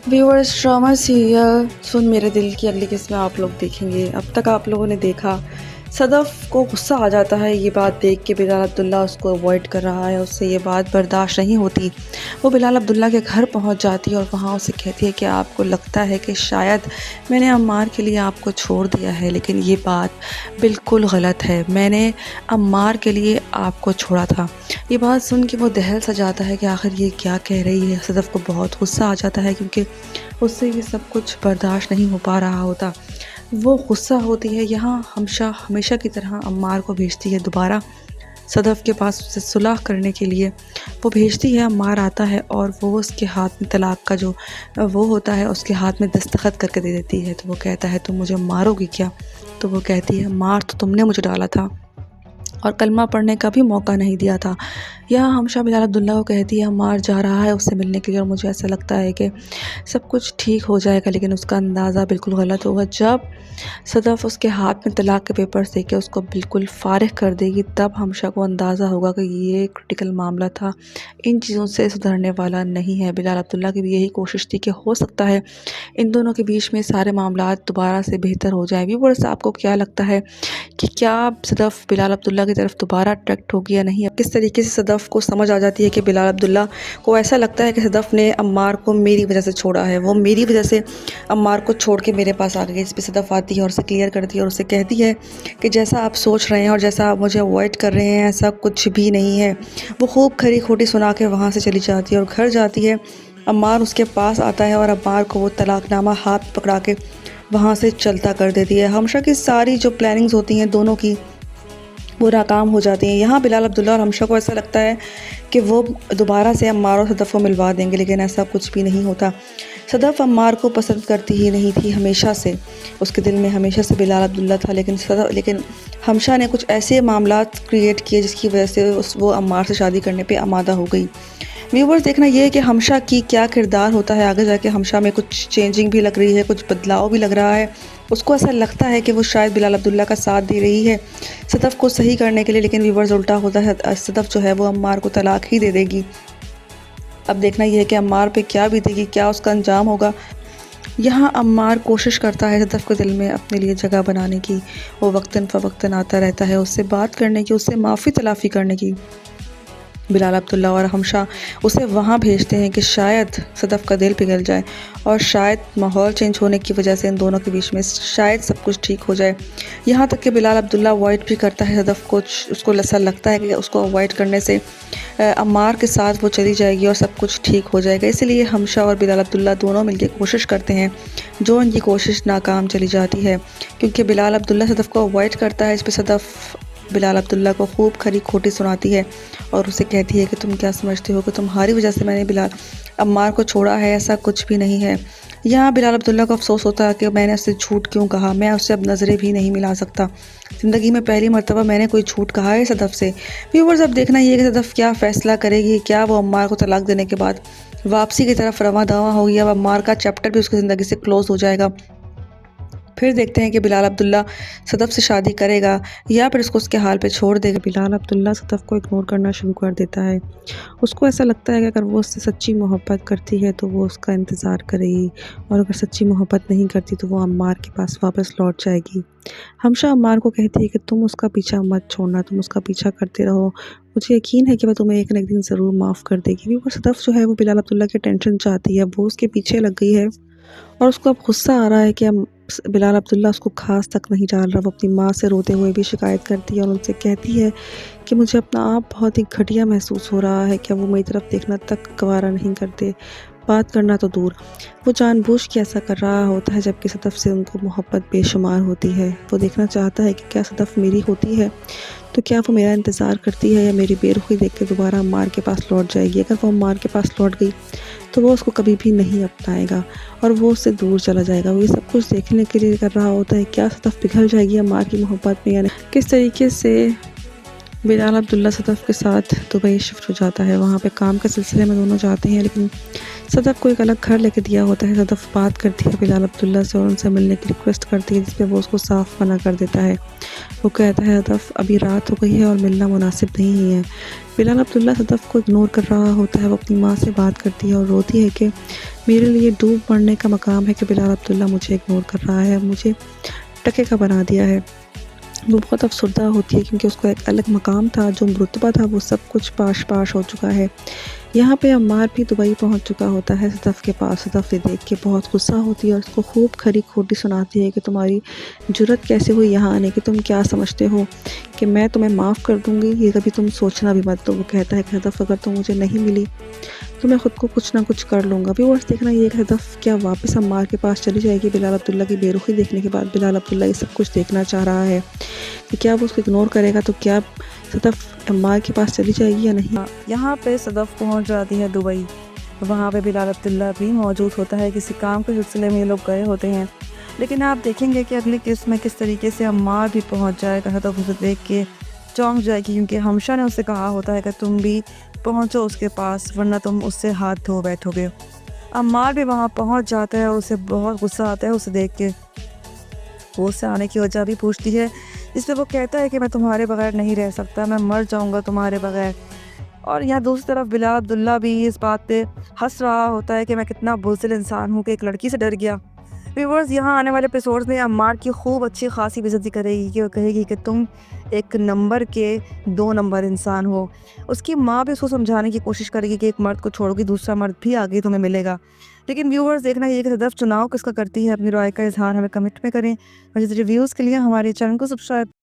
Viewers, drama serial सुन मेरे दिल की अगली किस्में आप लोग देखेंगे। अब तक आप लोगों ने देखा सदफ़ को गुस्सा आ जाता है ये बात देख के बिलाल अब्दुल्ला उसको अवॉइड कर रहा है, उससे ये बात बर्दाश्त नहीं होती। वो बिलाल अब्दुल्ला के घर पहुंच जाती है और वहां उसे कहती है कि आपको लगता है कि शायद मैंने अम्मार के लिए आपको छोड़ दिया है, लेकिन ये बात बिल्कुल गलत है। मैंने अम्मार के लिए आपको छोड़ा था। ये बात सुन के वो दहल सा जाता है कि आखिर ये क्या कह रही है। सदफ़ को बहुत गुस्सा आ जाता है क्योंकि उससे ये सब कुछ बर्दाश्त नहीं हो पा रहा होता। वो गुस्सा होती है। यहाँ हमेशा की तरह अम्मार को भेजती है दोबारा सदफ़ के पास उससे सुलह करने के लिए। वो भेजती है, अम्मार आता है और वो उसके हाथ में तलाक का जो वो होता है उसके हाथ में दस्तखत करके दे देती है। तो वो कहता है तुम मुझे मारोगी क्या? तो वो कहती है मार तो तुमने मुझे डाला था और कलमा पढ़ने का भी मौका नहीं दिया था। यहाँ हमशा बिलाल अब्दुल्ला को कहती है अम्मार जा रहा है उससे मिलने के लिए और मुझे ऐसा लगता है कि सब कुछ ठीक हो जाएगा, लेकिन उसका अंदाज़ा बिल्कुल गलत होगा। जब सदफ़ उसके हाथ में तलाक के पेपर्स दे के उसको बिल्कुल फ़ारिग कर देगी, तब हमशा को अंदाज़ा होगा कि ये क्रिटिकल मामला था, इन चीज़ों से सुधरने वाला नहीं है। बिलाल अब्दुल्ला की भी यही कोशिश थी कि हो सकता है इन दोनों के बीच में सारे मामलात दोबारा से बेहतर हो जाए। व्यूअर्स, आपको क्या लगता है कि क्या सदफ़ बिलाल अब्दुल्ला की तरफ दोबारा अट्रैक्ट होगी या नहीं? अब किस तरीके से सदफ़ को समझ आ जाती है कि बिलाल अब्दुल्ला को ऐसा लगता है कि सदफ़ ने अम्मार को मेरी वजह से छोड़ा है, वो मेरी वजह से अम्मार को छोड़ के मेरे पास आ गई। इस पे सदफ़ आती है और उसे क्लियर करती है और उसे कहती है कि जैसा आप सोच रहे हैं और जैसा आप मुझे अवॉइड कर रहे हैं ऐसा कुछ भी नहीं है। वो खूब खरी खोटी सुना के वहाँ से चली जाती है और घर जाती है। अम्मार उसके पास आता है और अम्मार को वो तलाकनामा हाथ पकड़ा के वहाँ से चलता कर देती है। हमशा की सारी जो प्लानिंग्स होती हैं दोनों की वो नाकाम हो जाती हैं। यहाँ बिलाल अब्दुल्ला और हमशा को ऐसा लगता है कि वो दोबारा से अम्मार और सदफ़ को मिलवा देंगे, लेकिन ऐसा कुछ भी नहीं होता। सदफ़ अम्मार को पसंद करती ही नहीं थी हमेशा से, उसके दिल में हमेशा से बिलाल अब्दुल्ला था, लेकिन हमशा ने कुछ ऐसे मामलात क्रिएट किए जिसकी वजह से वो अम्मार से शादी करने पर आमादा हो गई। व्यूवर्स, देखना ये है कि हमशा की क्या किरदार होता है आगे जाके। हमशा में कुछ चेंजिंग भी लग रही है, कुछ बदलाव भी लग रहा है। उसको ऐसा लगता है कि वो शायद बिलाल अब्दुल्ला का साथ दे रही है सदफ़ को सही करने के लिए, लेकिन व्यूवर्स उल्टा होता है। सदफ़ जो है वो अम्मार को तलाक ही दे देगी। अब देखना ये है कि अम्मार पे क्या बीतेगी, क्या उसका अंजाम होगा। यहाँ अम्मार कोशिश करता है सदफ़ के दिल में अपने लिए जगह बनाने की। वो वक्तन फ़वक्तन आता रहता है उससे बात करने की, उससे माफ़ी तलाफ़ी करने की। बिलाल अब्दुल्ला और हमशा उसे वहाँ भेजते हैं कि शायद सदफ़ का दिल पिघल जाए और शायद माहौल चेंज होने की वजह से इन दोनों के बीच में शायद सब कुछ ठीक हो जाए। यहाँ तक कि बिलाल अब्दुल्ला अवॉइड भी करता है सदफ़ को। उसको ऐसा लगता है कि उसको अवॉइड करने से अम्मार के साथ वो चली जाएगी और सब कुछ ठीक हो जाएगा। इसलिए हमशा और बिलाल अब्दुल्ला दोनों मिलकर कोशिश करते हैं, जो उनकी कोशिश नाकाम चली जाती है क्योंकि बिलाल अब्दुल्ला सदफ़ को अवॉइड करता है। इस पर सदफ़ बिलाल अब्दुल्ला को खूब खरी खोटी सुनाती है और उसे कहती है कि तुम क्या समझते हो कि तुम्हारी वजह से मैंने अम्मार को छोड़ा है, ऐसा कुछ भी नहीं है। यहाँ बिलाल अब्दुल्ला को अफसोस होता है कि मैंने उससे झूठ क्यों कहा, मैं उससे अब नज़रें भी नहीं मिला सकता। ज़िंदगी में पहली मर्तबा मैंने कोई झूठ कहा है सदफ़ से। व्यूअर्स, अब देखना ये कि सदफ़ क्या फ़ैसला करेगी। क्या वो अम्मार को तलाक देने के बाद वापसी की तरफ रवां दावां होगी? अब अम्मार का चैप्टर भी उसकी ज़िंदगी से क्लोज़ हो जाएगा। फिर देखते हैं कि बिलाल अब्दुल्ला सदफ़ से शादी करेगा या फिर उसको उसके हाल पे छोड़ देगा। बिलाल अब्दुल्ला सदफ़ को इग्नोर करना शुरू कर देता है। उसको ऐसा लगता है कि अगर वो उससे सच्ची मोहब्बत करती है तो वो उसका इंतज़ार करेगी और अगर सच्ची मोहब्बत नहीं करती तो वो अम्मार के पास वापस लौट जाएगी। हमशा अम्मार को कहती है कि तुम उसका पीछा मत छोड़ना, तुम उसका पीछा करते रहो, मुझे यकीन है कि वह तुम्हें एक न एक दिन ज़रूर माफ़ कर देगी। वो सदफ़ जो है वो बिलाल अब्दुल्ला की टेंशन चाहती है, वो उसके पीछे लग गई है और उसको अब गुस्सा आ रहा है कि बिलाल अब्दुल्ला उसको खास तक नहीं डाल रहा। वो अपनी माँ से रोते हुए भी शिकायत करती है और उनसे कहती है कि मुझे अपना आप बहुत ही घटिया महसूस हो रहा है, क्या वो मेरी तरफ देखना तक गवारा नहीं करते, बात करना तो दूर। वो जानबूझ के ऐसा कर रहा होता है जबकि सदफ़ से उनको मोहब्बत बेशुमार होती है। वो देखना चाहता है कि क्या सदफ़ मेरी होती है तो क्या वो मेरा इंतज़ार करती है या मेरी बेरुखी देख के दोबारा अम्मार के पास लौट जाएगी। अगर वो अम्मार के पास लौट गई तो वो उसको कभी भी नहीं अपनाएगा और वो उससे दूर चला जाएगा। वो ये सब कुछ देखने के लिए कर रहा होता है क्या सदफ़ पिघल जाएगी अम्मार की मोहब्बत में या नहीं। किस तरीके से بلال عبداللہ صدف کے ساتھ دبئی شفٹ ہو جاتا ہے. وہاں پہ کام کے سلسلے میں دونوں جاتے ہیں، لیکن صدف کو ایک الگ گھر لے کے دیا ہوتا ہے. صدف بات کرتی ہے بلال عبداللہ سے اور ان سے ملنے کی ریکویسٹ کرتی ہے، جس پہ وہ اس کو صاف منع کر دیتا ہے. وہ کہتا ہے صدف ابھی رات ہو گئی ہے اور ملنا مناسب نہیں ہے. بلال عبداللہ صدف کو اگنور کر رہا ہوتا ہے. وہ اپنی ماں سے بات کرتی ہے اور روتی ہے کہ میرے لیے ڈوب مرنے کا مقام ہے کہ بلال عبداللہ مجھے اگنور کر رہا ہے، مجھے ٹکے کا بنا دیا ہے. وہ بہت افسردہ ہوتی ہے کیونکہ اس کا ایک الگ مقام تھا، جو رتبہ تھا وہ سب کچھ پاش پاش ہو چکا ہے. یہاں پہ عمار بھی دبئی پہنچ چکا ہوتا ہے صدف کے پاس. صدف یہ دیکھ کے بہت غصہ ہوتی ہے اور اس کو خوب کھری کھوٹی سناتی ہے کہ تمہاری جرت کیسے ہوئی یہاں آنے کی، تم کیا سمجھتے ہو کہ میں تمہیں معاف کر دوں گی، یہ کبھی تم سوچنا بھی مت. تو وہ کہتا ہے کہ صدف اگر تم مجھے نہیں ملی تو میں خود کو کچھ نہ کچھ کر لوں گا. ویورس دیکھنا یہ کہ صدف کیا واپس عمار کے پاس چلی جائے گی. بلال عبداللہ کی بے رخی دیکھنے کے بعد بلال عبداللہ یہ سب کچھ دیکھنا چاہ رہا ہے کہ کیا وہ اس کو اگنور کرے گا، تو کیا صدف عمار کے پاس چلی جائے گی یا نہیں. یہاں پہ صدف پہنچ جاتی ہے دبئی. وہاں پہ بلال عبداللہ بھی موجود ہوتا ہے. کسی کام کے سلسلے میں یہ لوگ گئے ہوتے ہیں، لیکن آپ دیکھیں گے کہ اگلی قسط میں کس طریقے سے عمار بھی پہنچ جائے گا. صدف اسے دیکھ کے چونک جائے گی، کیونکہ ہمشہ نے اسے کہا ہوتا ہے کہ تم بھی پہنچو اس کے پاس ورنہ تم اس سے ہاتھ دھو بیٹھو گے. عمار بھی وہاں پہنچ جاتا ہے اور اسے بہت غصہ آتا ہے اسے دیکھ کے. وہ اس سے آنے کی وجہ بھی پوچھتی ہے، جس پہ وہ کہتا ہے کہ میں تمہارے بغیر نہیں رہ سکتا، میں مر جاؤں گا تمہارے بغیر. اور یہاں دوسری طرف بلال عبداللہ بھی اس بات پہ ہنس رہا ہوتا ہے کہ میں کتنا بزدل انسان ہوں کہ ایک لڑکی سے ڈر گیا. ویورز یہاں آنے والے ایپیسوڈز میں عمار کی خوب اچھی خاصی بےعزتی کرے گی کہ وہ کہے گی کہ تم ایک نمبر کے 2 نمبر انسان ہو. اس کی ماں بھی اس کو سمجھانے کی کوشش کرے گی کہ ایک مرد کو چھوڑ کے دوسرا مرد بھی آگے تمہیں ملے گا. لیکن ویورز دیکھنا یہ کہ صدف چناؤ کس کا کرتی ہے. اپنی رائے کا اظہار ہمیں کمنٹ میں کریں. اور اس ریویوز کے لیے ہمارے چینل کو سبسکرائب